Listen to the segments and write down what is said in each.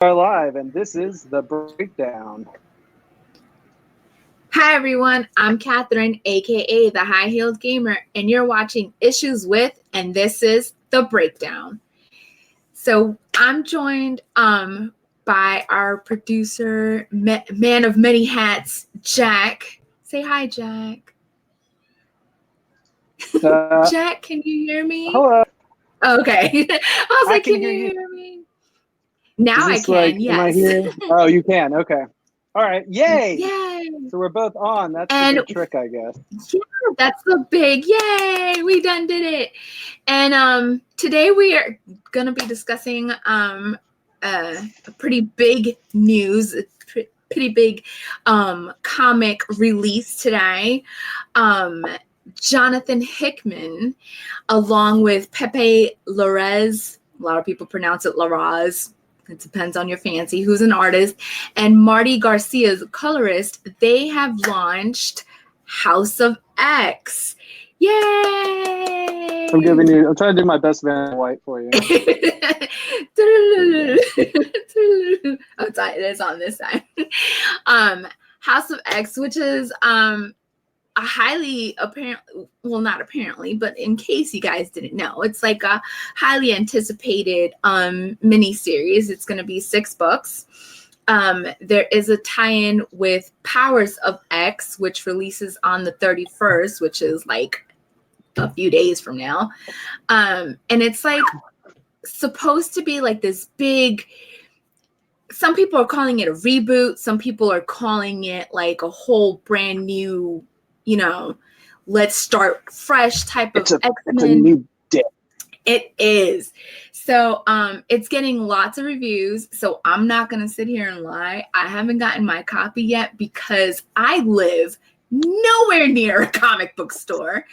Are live, and this is the breakdown. Hi everyone, I'm Catherine, aka the High Heeled Gamer, and you're watching Issues With, and this is the breakdown. So I'm joined by our producer, man of many hats, Jack. Say hi, Jack. Jack, can you hear me? Hello. Okay. I was like, can you hear me? Now I can, yes. Am I here? Oh, you can. Okay. All right. Yay! Yay! So we're both on. That's the big trick, I guess. Yeah, that's the big yay! We done did it. And today we are gonna be discussing a pretty big news, pretty big comic release today. Jonathan Hickman, along with Pepe Larraz, a lot of people pronounce it Larraz. It depends on your fancy, who's an artist, and Marty Garcia's colorist, they have launched House of X. Yay! I'm trying to do my best Van White for you. Oh, it's on this side. House of X, which is a highly not apparently, but in case you guys didn't know, it's like a highly anticipated mini-series. It's going to be 6 books. There is a tie-in with Powers of X, which releases on the 31st, which is like a few days from now. And it's like supposed to be like this big, some people are calling it a reboot. Some people are calling it like a whole brand new, let's start fresh type of X-Men. It's a new day. It is. So it's getting lots of reviews. So I'm not going to sit here and lie. I haven't gotten my copy yet because I live nowhere near a comic book store.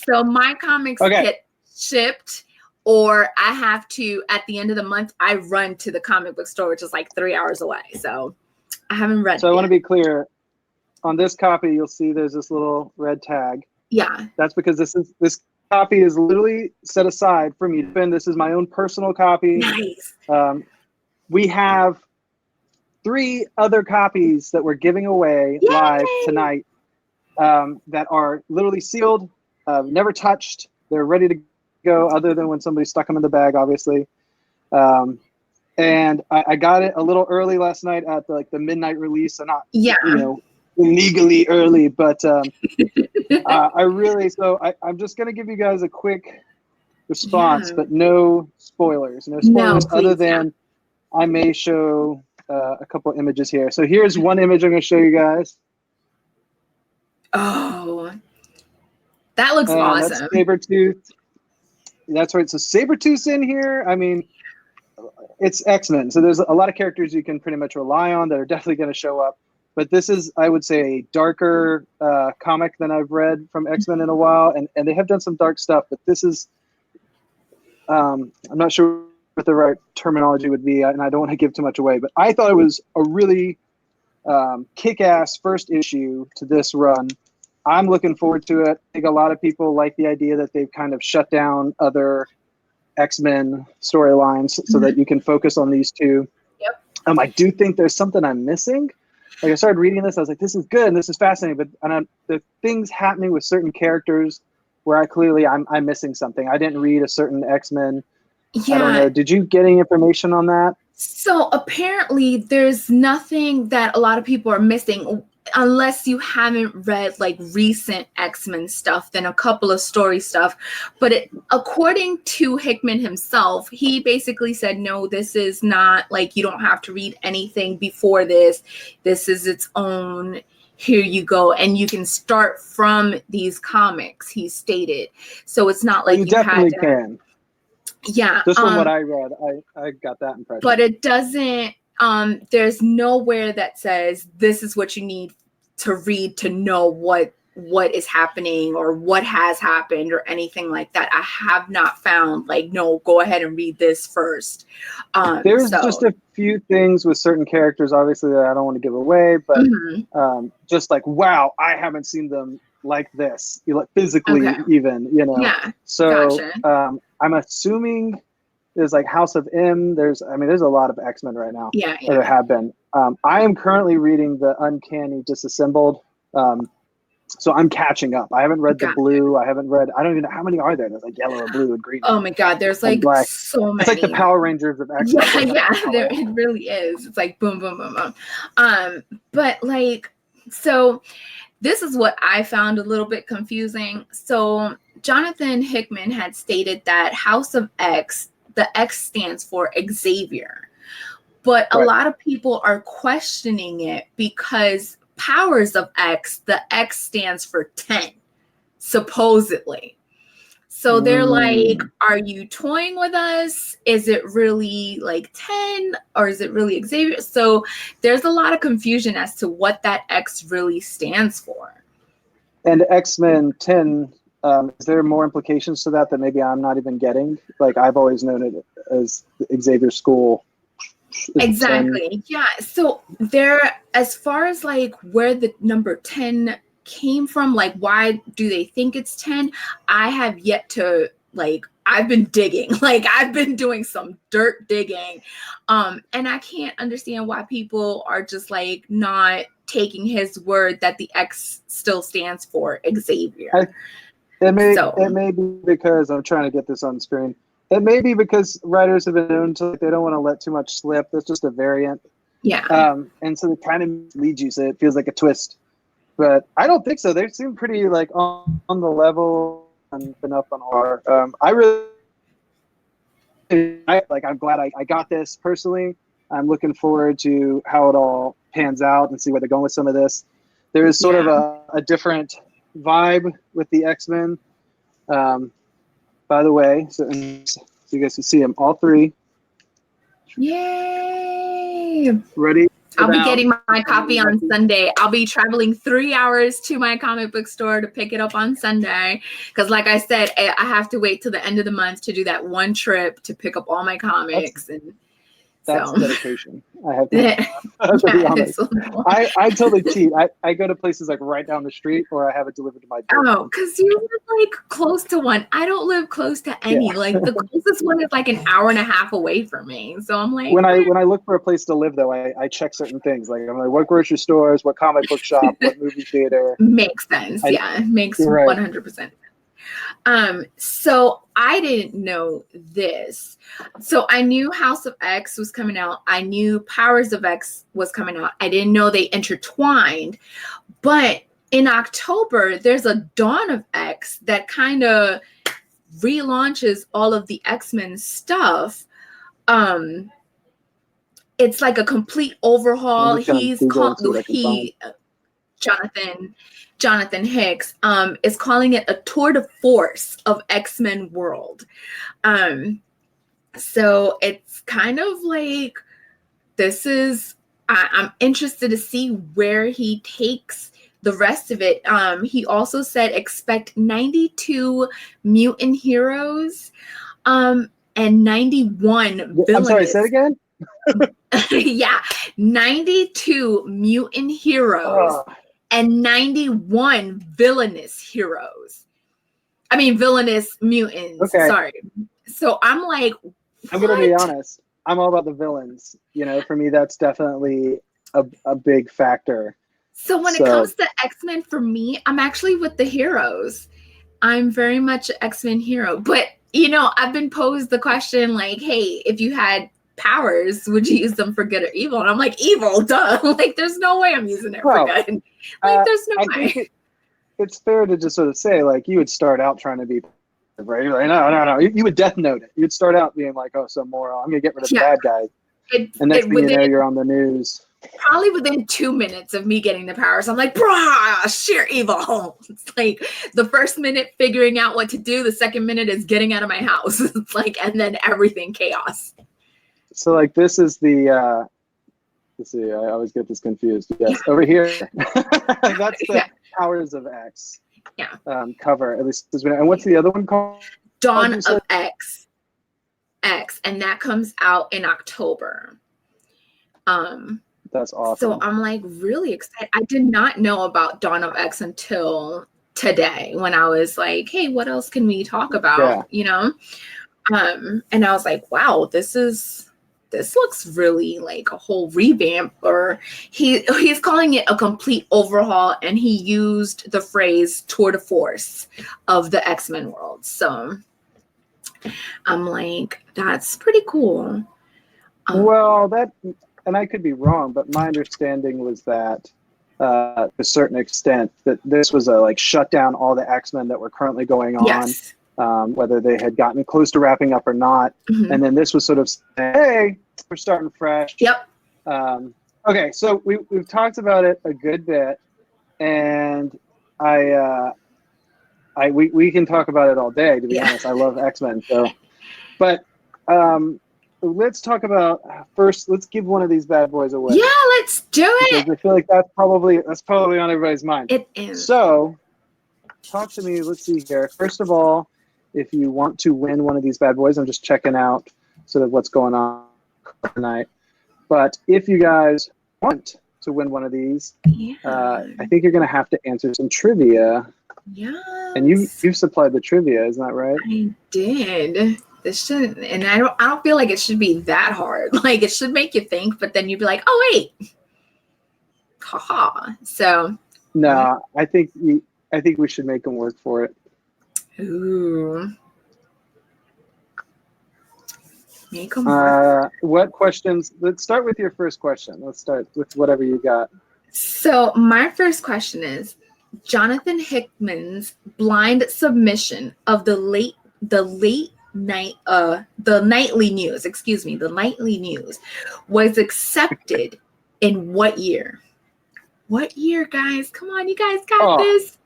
So my comics get shipped, or I have to, at the end of the month, I run to the comic book store, which is like 3 hours away. So I haven't read it So I yet. want to be clear. On this copy, you'll see there's this little red tag. Yeah. That's because this copy is literally set aside for me to spend. This is my own personal copy. Nice. We have 3 other copies that we're giving away live tonight that are literally sealed, never touched. They're ready to go, other than when somebody stuck them in the bag, obviously. And I got it a little early last night at the midnight release, so not illegally early, but I'm just gonna give you guys a quick response, but no spoilers. No, other than I may show a couple images here. So here's one image I'm gonna show you guys. Oh, that looks awesome. That's Sabretooth. That's right. So Sabretooth's in here. I mean, it's X-Men, so there's a lot of characters you can pretty much rely on that are definitely going to show up. But this is, I would say, a darker comic than I've read from X-Men in a while, and they have done some dark stuff. But this is, I'm not sure what the right terminology would be, and I don't want to give too much away. But I thought it was a really kick-ass first issue to this run. I'm looking forward to it. I think a lot of people like the idea that they've kind of shut down other X-Men storylines so that you can focus on these 2. Yep. I do think there's something I'm missing. Like, I started reading this, I was like, this is good and this is fascinating, but the things happening with certain characters where I'm missing something. I didn't read a certain X-Men. Yeah. I don't know. Did you get any information on that? So apparently there's nothing that a lot of people are missing, unless you haven't read like recent X-Men stuff, then a couple of story stuff. But according to Hickman himself, he basically said, no, this is not like, you don't have to read anything before this. This is its own, here you go. And you can start from these comics, he stated. So it's not like you definitely can. Yeah. Just from what I read, I got that impression. But it doesn't, there's nowhere that says this is what you need to read to know what is happening or what has happened or anything like that. I have not found like, no, go ahead and read this first. There's just a few things with certain characters, obviously, that I don't want to give away, but just like, wow, I haven't seen them like this, physically even, Yeah. So gotcha. I'm assuming There's like House of M. There's a lot of X-Men right now. Yeah, Or there have been. I am currently reading the Uncanny Disassembled. So I'm catching up. I haven't read the blue. I don't even know how many are there. There's like yellow and blue and green. Oh my God, there's like black. so many. It's like the Power Rangers of X-Men. Yeah, it really is. It's like boom, boom, boom, boom. But like, so this is what I found a little bit confusing. So Jonathan Hickman had stated that House of X, the X stands for Xavier. But a lot of people are questioning it because Powers of X, the X stands for 10, supposedly. So they're like, are you toying with us? Is it really like 10 or is it really Xavier? So there's a lot of confusion as to what that X really stands for. And X-Men 10, is there more implications to that maybe I'm not even getting? Like I've always known it as Xavier School. Exactly. 10. Yeah. So there, as far as like where the number 10 came from, like why do they think it's 10? I have yet to, like, I've been digging, like I've been doing some dirt digging. And I can't understand why people are just like not taking his word that the X still stands for Xavier. It may be because I'm trying to get this on screen. It may be because writers have been known to, they don't want to let too much slip. That's just a variant. Yeah. And so they kind of lead you, so it feels like a twist. But I don't think so. They seem pretty like on the level and been up on our. I'm glad I got this personally. I'm looking forward to how it all pans out and see where they're going with some of this. There is sort of a different vibe with the X-Men. By the way, so you guys can see them all three. Yay! Ready? I'll be getting my copy on Sunday. I'll be traveling 3 hours to my comic book store to pick it up on Sunday. Because like I said, I have to wait till the end of the month to do that one trip to pick up all my comics. That's dedication. I have to be honest. I totally cheat. I go to places like right down the street or I have it delivered to my door. Oh, because you live like close to one. I don't live close to any. Yeah. Like the closest one is like an hour and a half away from me. So I'm like, when I look for a place to live though, I check certain things. Like I'm like, what grocery stores, what comic book shop, what movie theater. Makes sense. Makes 100%. So I didn't know this. So I knew House of X was coming out. I knew Powers of X was coming out. I didn't know they intertwined. But in October, there's a Dawn of X that kind of relaunches all of the X-Men stuff. It's like a complete overhaul. Jonathan Hicks is calling it a tour de force of X-Men world. So it's kind of like I'm interested to see where he takes the rest of it. He also said expect 92 mutant heroes and 91 villains. I'm sorry, say it again? Yeah, 92 mutant heroes. And 91 villainous heroes. I mean, villainous mutants. Okay. Sorry. So I'm like, I'm going to be honest. I'm all about the villains. You know, for me, that's definitely a big factor. So when it comes to X-Men, for me, I'm actually with the heroes. I'm very much an X-Men hero. But, you know, I've been posed the question like, hey, if you had powers, would you use them for good or evil? And I'm like, evil, duh. Like, there's no way I'm using it for good. Like, there's no way. It's fair to just sort of say, like, you would start out trying to be, right? You're like, no. You would Death Note it. You'd start out being like, oh, some moral. I'm going to get rid of the bad guys. And next thing you know, you're on the news. Probably within 2 minutes of me getting the powers, I'm like, brah, sheer evil. It's like the first minute figuring out what to do. The second minute is getting out of my house. It's like, and then everything chaos. So like this is the let's see, I always get this confused. Yes, over here. That's the Powers of X. Yeah. Cover at least. And what's the other one called? Dawn of X. And that comes out in October. That's awesome. So I'm like really excited. I did not know about Dawn of X until today when I was like, hey, what else can we talk about? Yeah. You know? And I was like, wow, this looks really like a whole revamp, or he's calling it a complete overhaul, and he used the phrase tour de force of the X-Men world. So I'm like, that's pretty cool. Well, and I could be wrong, but my understanding was that to a certain extent that this was a like shut down all the X-Men that were currently going on. Yes. Whether they had gotten close to wrapping up or not. Mm-hmm. And then this was sort of saying, hey, we're starting fresh. Yep. Okay, so we've talked about it a good bit, and we can talk about it all day, to be honest. I love X-Men. So, but let's talk about first. Let's give one of these bad boys away. Yeah, let's do it. Because I feel like that's probably on everybody's mind. It is. So, talk to me. Let's see here. First of all, if you want to win one of these bad boys, I'm just checking out sort of what's going on tonight. But if you guys want to win one of these, I think you're going to have to answer some trivia. Yeah. And you've supplied the trivia, isn't that right? I did. This shouldn't, and I don't feel like it should be that hard. Like, it should make you think, but then you'd be like, oh wait, haha. So. No, I think we should make them work for it. Ooh. Make them work. What questions? Let's start with your first question. Let's start with whatever you got. So my first question is Jonathan Hickman's blind submission of the nightly news was accepted in what year? What year, guys? Come on, you guys got this.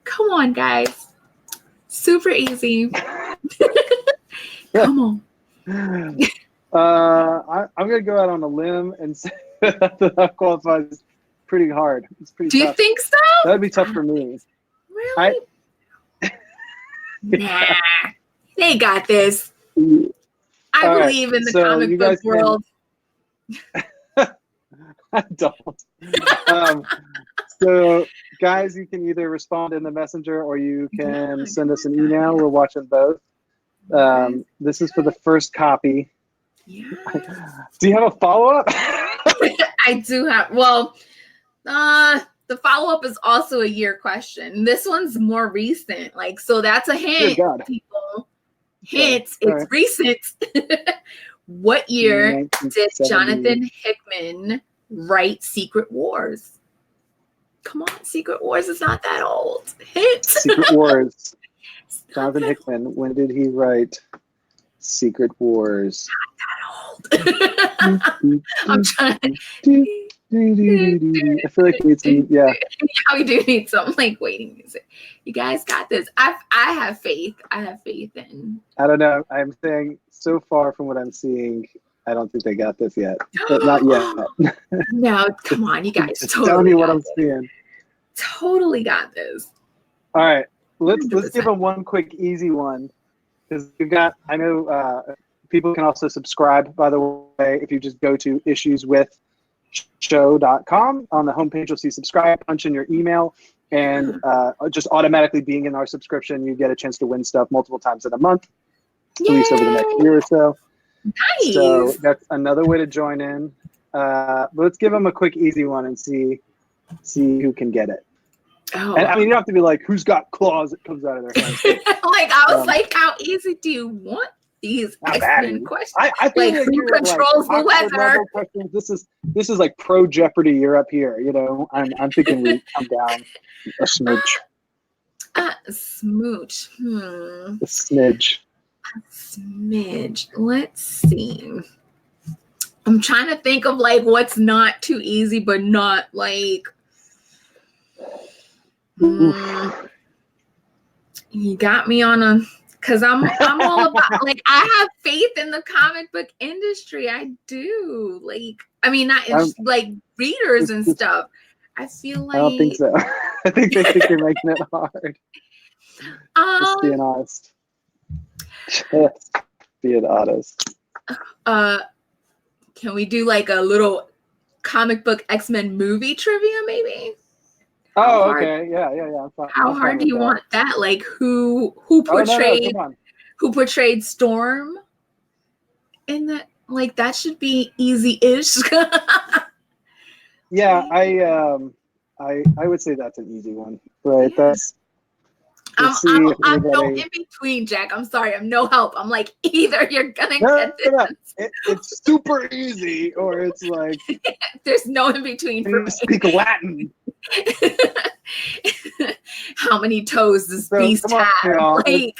Come on, guys. Super easy. Come on. I'm going to go out on a limb and say that qualifies pretty hard. It's pretty Do tough. You think so? That'd be tough for me. Really? Nah. They got this. I believe in the comic book world. I don't. So, guys, you can either respond in the messenger or you can send us an email. We're watching both. This is for the first copy. Yeah. Do you have a follow-up? I do have. Well, the follow-up is also a year question. This one's more recent. Like, so that's a hint, people. Hint, it's recent. What year did Jonathan Hickman write Secret Wars? Come on, Secret Wars is not that old. Hint. Secret Wars. Jonathan Hickman, when did he write Secret Wars? Not that old. I'm trying. I feel like we need some, yeah. We do need some like waiting music. You guys got this. I have faith. I have faith in. I don't know. I'm saying so far from what I'm seeing, I don't think they got this yet. But not yet. No, come on, you guys. Totally tell me what I'm seeing. Totally got this. All right. Let's give them one quick easy one. Because we've got, I know people can also subscribe, by the way, if you just go to issueswithshow.com. On the homepage, you'll see subscribe, punch in your email, and just automatically being in our subscription, you get a chance to win stuff multiple times in a month, at least over the next year or so. Nice. So that's another way to join in. But let's give them a quick, easy one and see who can get it. Oh. And I mean, you don't have to be like, who's got claws that comes out of their hands. Like, I was like, how easy do you want these X-Men questions? I feel like who controls the weather? This is like pro Jeopardy. You're up here, you know. I'm thinking we come down a smooch. Smooch. A smidge. A smidge. Let's see. I'm trying to think of like what's not too easy, but not like. You got me on a. Because I'm all about, like, I have faith in the comic book industry. I do. Like, I mean, not like readers and stuff. I feel like. I don't think so. I think they think you're making it hard. Just being honest. Just being honest. Can we do like a little comic book X-Men movie trivia, maybe? Okay. Yeah. I'm fine. How hard do you want that? Like who portrayed who portrayed Storm in that. Like, that should be easy-ish. Yeah, I would say that's an easy one, right? Yeah. That's. I'm Let's see if no anybody. in between, Jack. I'm sorry. I'm no help. I'm like, either you're gonna No, get this. no, no. It's super easy, or it's like There's no in between for you me. speak Latin. How many toes does So, Beast come on, have? y'all. Like,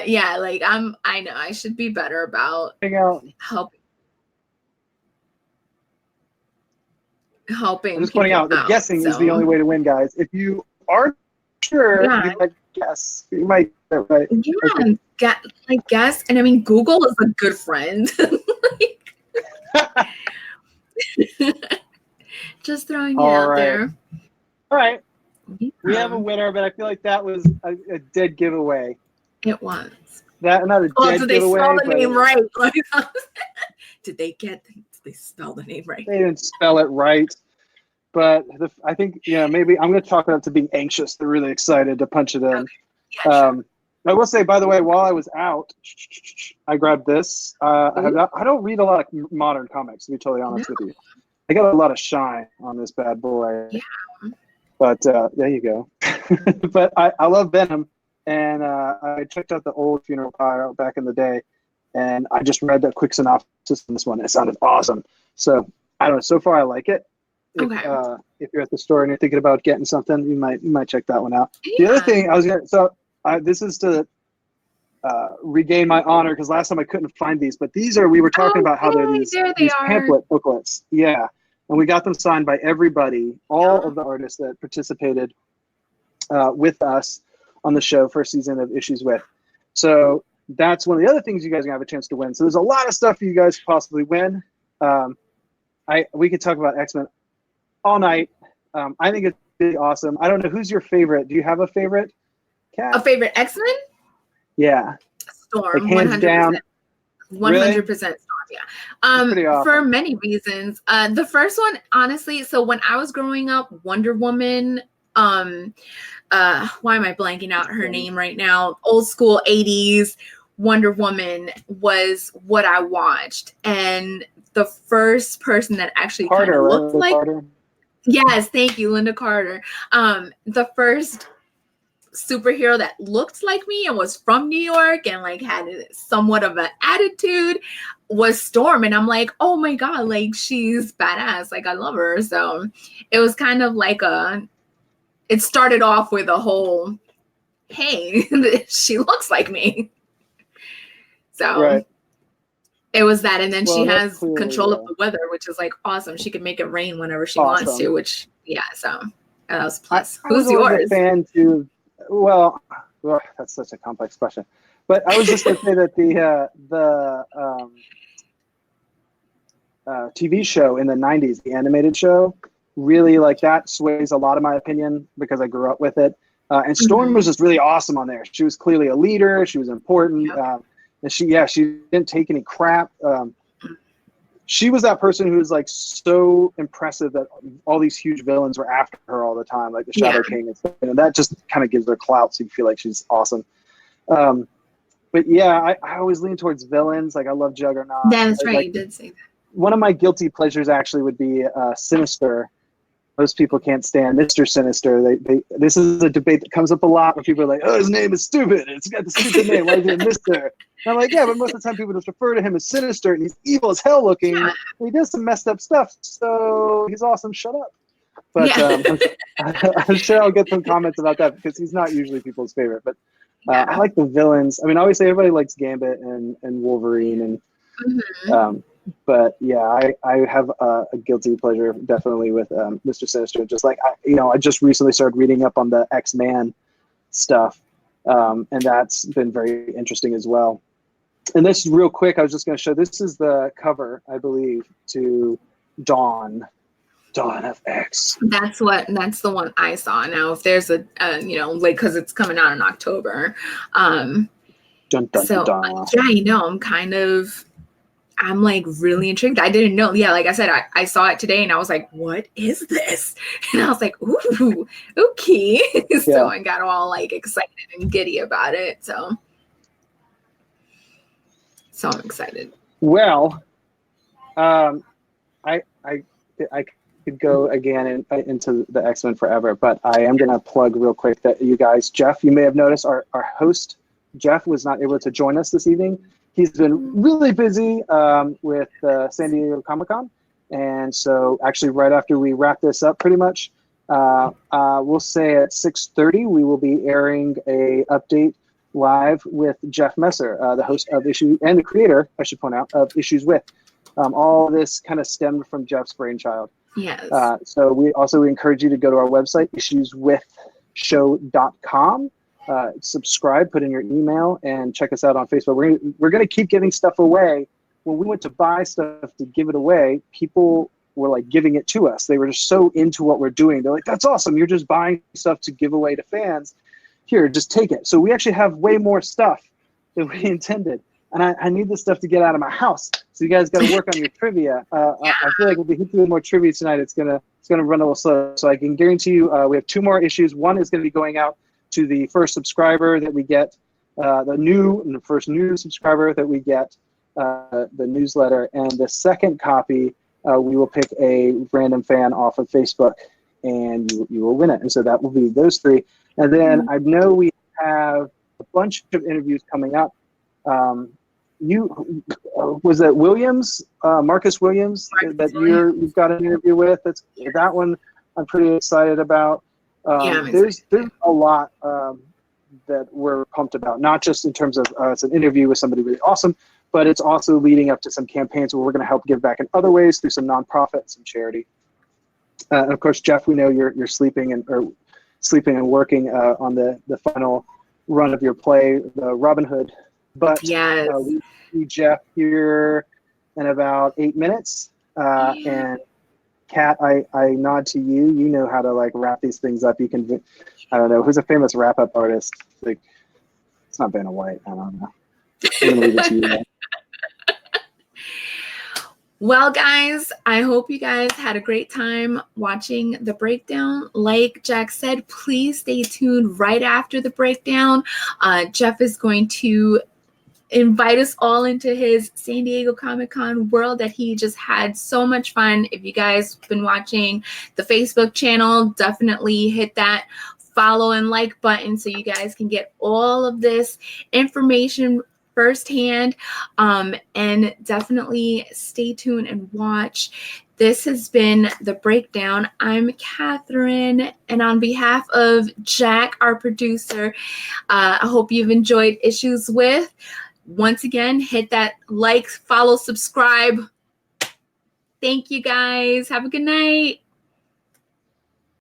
yeah, like I know I should be better about Hang out. helping I'm just pointing people out that guessing is the so. only way to win, guys. If you are sure, Yeah. you might guess. You might get it right. Yeah, I guess. And I mean, Google is a good friend. Just throwing it out there. All right. We have a Yeah, winner, but I feel like that was a dead giveaway. it was. Not a dead Did they giveaway, spell the but name right? Like, did they spell the name right? they didn't spell it right. But I think, maybe I'm going to chalk it up to being anxious. They're really excited to punch it in. Okay. Yeah, sure. I will say, by the way, while I was out, I grabbed this. I don't read a lot of modern comics, to be totally honest with you. I got a lot of shine on this bad boy. Yeah. But there you go. But I love Venom, and I checked out the old Funeral Pyre back in the day, and I just read a quick synopsis on this one. It sounded awesome. So I don't know. So far, I like it. If you're at the store and you're thinking about getting something, you might check that one out. Yeah. The other thing this is to regain my honor, because last time I couldn't find these, but we were talking about how they're these pamphlet booklets. Yeah. And we got them signed by everybody, all of the artists that participated with us on the show, first season of Issues With. So that's one of the other things you guys are going to have a chance to win. So there's a lot of stuff you guys could possibly win. We could talk about X-Men all night. I think it's really awesome. I don't know, who's your favorite? Do you have a favorite, Kat? A favorite X-Men? Yeah. Storm, like hands 100%. down. 100% Storm, yeah. Pretty awesome. For many reasons. The first one, honestly, so when I was growing up, Wonder Woman, why am I blanking out her name right now? Old school 80s Wonder Woman was what I watched. And the first person that actually kind of looked like Carter. Yes, thank you, Linda Carter. The first superhero that looked like me and was from New York and like had somewhat of an attitude was Storm. And I'm like, oh my God, like she's badass. Like I love her. So it was kind of like it started off with a whole, hey, she looks like me. So right. It was that. And then she has control of the weather, which is like awesome. She can make it rain whenever she wants to, which, yeah. So that was plus. Who's yours? A fan too. Well, that's such a complex question. But I was just going to say that the TV show in the 90s, the animated show, really like that sways a lot of my opinion because I grew up with it. And Storm was just really awesome on there. She was clearly a leader. She was important. Yep. And she didn't take any crap. She was that person who was like so impressive that all these huge villains were after her all the time, like the Shadow King and stuff. And that just kind of gives her clout, so you feel like she's awesome. But yeah, I always lean towards villains. Like I love Juggernaut. That's right, you did say that. One of my guilty pleasures actually would be Sinister. Most people can't stand Mr. Sinister. This is a debate that comes up a lot where people are like, oh, his name is stupid. It's got the stupid name. Why is it Mr.? And I'm like, yeah, but most of the time people just refer to him as Sinister, and he's evil as hell looking. Yeah. He does some messed up stuff, so he's awesome. Shut up. But I'm sure I'll get some comments about that because he's not usually people's favorite. But I like the villains. I mean, obviously everybody likes Gambit and Wolverine. And but yeah, I have a guilty pleasure definitely with Mr. Sinister. Just like I just recently started reading up on the X-Men stuff, and that's been very interesting as well. And this real quick, I was just going to show. This is the cover, I believe, to Dawn of X. That's the one I saw. Now, if there's like because it's coming out in October, dun, dun, so dun. yeah, I'm kind of. I'm like really intrigued. I didn't know. Yeah, like I said, I saw it today and I was like, what is this? And I was like, ooh, okay. So I got all like excited and giddy about it. So I'm excited. Well, I could go again into the X-Men forever, but I am going to plug real quick that you guys, Jeff, you may have noticed our host, Jeff, was not able to join us this evening. He's been really busy with San Diego Comic-Con. And so actually right after we wrap this up pretty much, we'll say at 6:30, we will be airing a update live with Jeff Messer, the host of Issue and the creator, I should point out, of Issues With. All this kind of stemmed from Jeff's brainchild. Yes. So we encourage you to go to our website, issueswithshow.com. Subscribe, put in your email, and check us out on Facebook. We're going to keep giving stuff away. When we went to buy stuff to give it away, people were like giving it to us. They were just so into what we're doing. They're like, that's awesome. You're just buying stuff to give away to fans. Here, just take it. So we actually have way more stuff than we intended. And I need this stuff to get out of my house. So you guys got to work on your trivia. I feel like if we hit through more trivia tonight, it's gonna run a little slow. So I can guarantee you we have 2 more issues. One is going to be going out to the first subscriber that we get, the first new subscriber that we get the newsletter, and the second copy we will pick a random fan off of Facebook, and you will win it. And so that will be those 3. And then I know we have a bunch of interviews coming up. Was it Williams, Marcus Williams, that you've got an interview with? That one I'm pretty excited about. There's a lot that we're pumped about, not just in terms of it's an interview with somebody really awesome, but it's also leading up to some campaigns where we're going to help give back in other ways through some nonprofit and some charity. And of course, Jeff, we know you're sleeping and working on the final run of your play, the Robin Hood. But yes. We see Jeff here in about 8 minutes. And Kat, I nod to you. You know how to like wrap these things up. You can, I don't know, who's a famous wrap-up artist? Like, it's not Vanna White. I don't know. I'm gonna leave it to you guys. Well, guys, I hope you guys had a great time watching the breakdown. Like Jack said, please stay tuned right after the breakdown. Jeff is going to invite us all into his San Diego Comic-Con world that he just had so much fun. If you guys have been watching the Facebook channel, definitely hit that follow and like button so you guys can get all of this information firsthand, and definitely stay tuned and watch. This has been The Breakdown. I'm Catherine, and on behalf of Jack, our producer, I hope you've enjoyed Issues With. Once again, hit that like, follow, subscribe. Thank you guys. Have a good night.